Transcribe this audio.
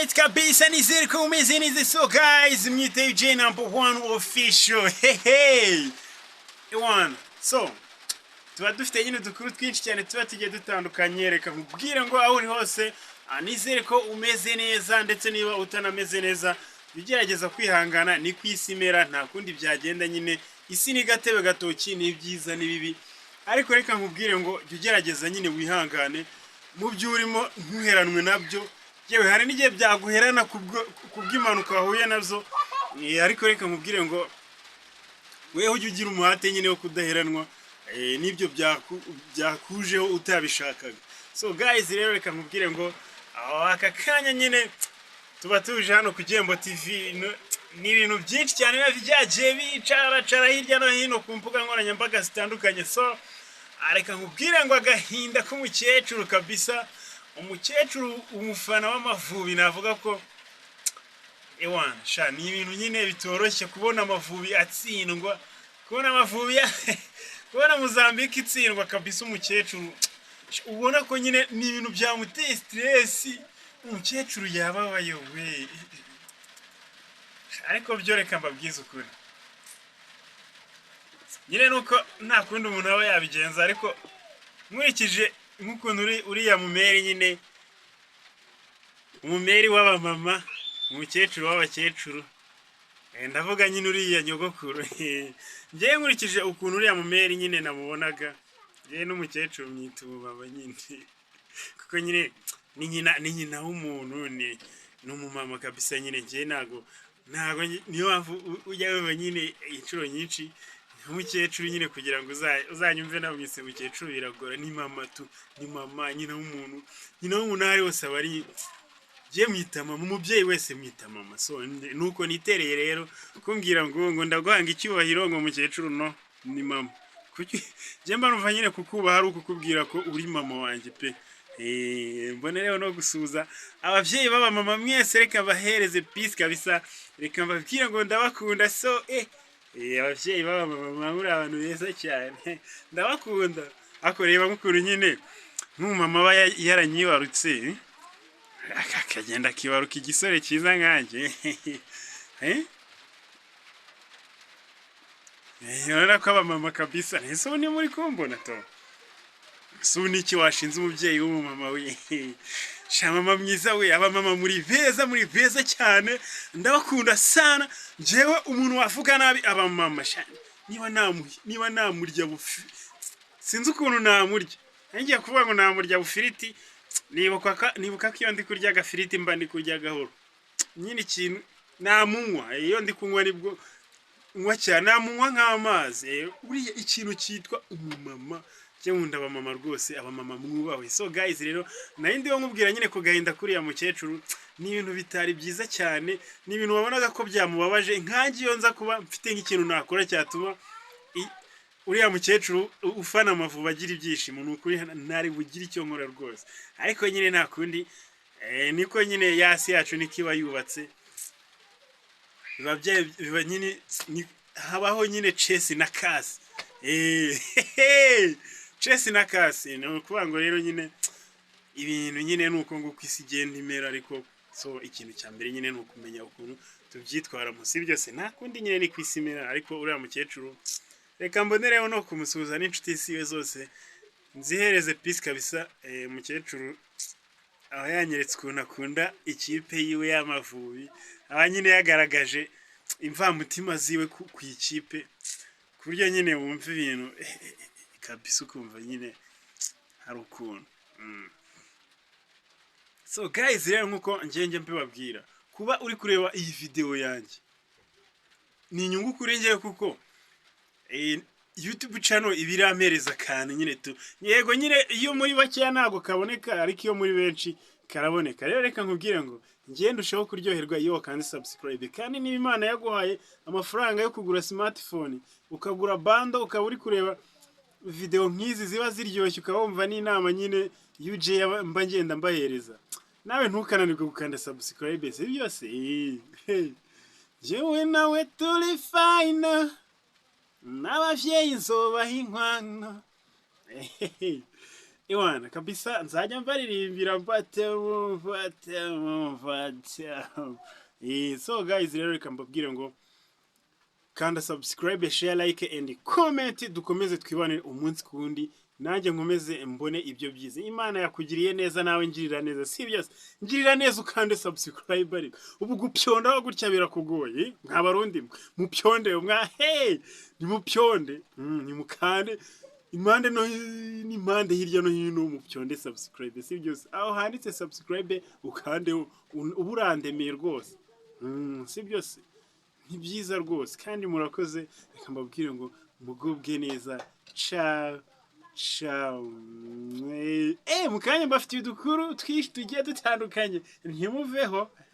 Alright kabisa, nizere ko umeze neza. So guys, mwite J number 1 official. Hey one. So tuba dufite nyine dukuru twinshi cyane tuba tugiye dutandukanye. Reka nkubwire ngo aho uri hose nizere ko umeze neza, ndetse niba utanameze neza ugerageza kwihangana. Ni kwisimera, nta kundi byagenda. Nyine isi ni gatebe gatoki, ni byiza ni bibi, ariko reka nkubwire ngo ugerageza nyine wihangane mu byo urimo, ntuheranwe nabyo. Yewe hari n'igihe byaguherana kubw'impanuka wahuye nazo, ariko reka nkubwire ngo weho ujye ugira umuhate nyine wo kudaheranwa n'ibyo byakujeho utabishakaga. So guys, rero reka nkubwire ngo aka kanya nyine tuba tuje hano ku Gembo TV. Ni ibintu byinshi cyane byagiye bicara hirya no hino ku mbuga nkoranyambaga zitandukanye. So reka nkubwire ngo agahinda k'umukecuru kabisa. Umukecuru umufana w'amavubi, navuga ko ewana sha ni ibintu nyine bitoroshye kubona amavubi atsindwa, kubona amavubi kubona mozambique itsindwa kabisa. Umukecuru ubona ko nyine ni ibintu byamuteye stress. Umukecuru yababaye we, ariko byo reka mbabwize ukuri nyine nuko nta kundi umuntu aba yabigenza. Ariko nkurikije nk'ukuntu uriya mumeri nyine, umumeri w'abamama, umukecuru w'abakecuru, ndavuga nyine uriya nyogokuru. Njyewe nkurikije ukuntu uriya mumeri nyine namubonaga, njyewe n'umukecuru mwita umumama nyine, kuko nyine ni nyina w'umuntu, ni umumama kabisa nyine. Njyewe ntago niyo mpamvu ujya wumva nyine inshuro nyinshi umukecuru nyine, kugira ngo uzanyumve nawe mwise mukecuru biragora. Ni mama tu, ni mama, nyina w'umuntu ahari hose aba ari, je mwita mama, umubyeyi wese mwita mama. So nuko nitereye rero kumbwira ngo ndaguhanga icyubahiro ngo mukecuru no ni mama. Kuki je mba numva nyine kukubaha ari ukukubwira ko uri mama wanjye pe. Mbone rero no gusuza abavyeyi baba mama mwese, reka bahereze peace kabisa. Reka mbabwire ngo ndabakunda. So abavyeyi baba mama muri abantu beza cyane, ndabakunda. Ako reba nk'ukuru nyine nk'umama aba yaranyibarutse, akagenda kibaruka igisore cyiza nkanjye. Urabona ko abamama kabisa, ese ubu ni muri kumbona to so niki washinze umubyeyi w'umumama we. Sha mama mwiza we, abamama muri beza cyane, ndabakunda sana. Jewe umuntu wavuga nabi abamama sha, niba namurya bufi sinzi ukuntu namurya. Ngiye kuvuga ngo namurya bufiriti, nibuka ko iyo ndi kurya agafiriti mba ndi kurya gahoro nyine. Ikintu namunywa, iyo ndi kunywa nibwo nywa cyane, namunywa nk'amazi. Uriya ikintu cyitwa umumama, nkunda abamama rwose, abamama mwubawe. So guys, rero nayindi wo nkubwira nyine ko gahinda kuriya mukecuru ni ibintu bitari byiza cyane, ni ibintu wabonaga ko byamubabaje. Nkangi iyo nza kuba mfite nk'ikintu nakora cyatuma uriya mukecuru ufana amavubi agira ibyishimo, n'ukuri ntari bugire icyo nkora rwose. Ariko nyine nta kundi, niko nyine yasi yacu nikiba yubatse, biba nyine habaho nyine chess na kasi. Chess na kasi, ni ukuvuga ngo rero nyine ibintu nyine nuko ngo kwisi igenda imera. Ariko so ikintu cya mbere nyine ni ukumenya ukuntu tubyitwaramo, si byose nta kundi nyine ni kwisi imera. Ariko uriya mukecuru reka mbonereho no kumusuhuza n'inshuti siwe zose, nzihereze peace kabisa. Mukecuru aho yanyeretse ukuntu akunda ikipe yiwe y'amavubi, aba nyine yagaragaje imvamutima ziwe ku ikipe, ku buryo nyine wumva ibintu kabisa ukumva nyine hari ukuntu. So guys, rero nkuko njye mbibabwira, kuba uri kureba iyi video yanjye ni inyungu kuri njye, kuko YouTube channel ibiramereza kandi nyine tu, yego nyine iyo muri bakeya ntago kaboneka, ariko iyo muri benshi karaboneka. Rero reka nkubwire ngo njye ndushaho kuryoherwa iyo kandi subscribe. Kandi niba Imana yaguhaye amafaranga yo kugura smartphone, ukagura bando, ukaba uri kureba video nk'izi ziba ziryoshye, ukaba wumva n'inama nyine UJ mba ngenda mbahereza, nawe ntukananirwe gukanda subscribe. Si byose jewe nawe turi fine, n'abavyeyi nzobaha inkwano. Iwana kabisa nzajya mbaririmbira mfata. So guys rero reka mbabwire ngo kanda subscribe, share, like and comment, dukomeze twibanire umunsi kundi, nanjye nkomeze mbone ibyo byiza. Imana yakugiriye neza, nawe ngirira neza, si byose ngirira neza ukande subscribe. Ariko ubu gupyonda gutya birakugoye, nk'abarundi mupyonde ni mupyonde, ni mukande impande no n'impande hirya no hino mupyonde subscribe, si byose aho handitse subscribe ukande uburandemeye rwose, si byose ni byiza rwose kandi murakoze. Reka mbabwire ngo mugubwe neza, ciao ciao. Mukanya mbafitiye udukuru twinshi tugiye dutandukanye, ntimuveho.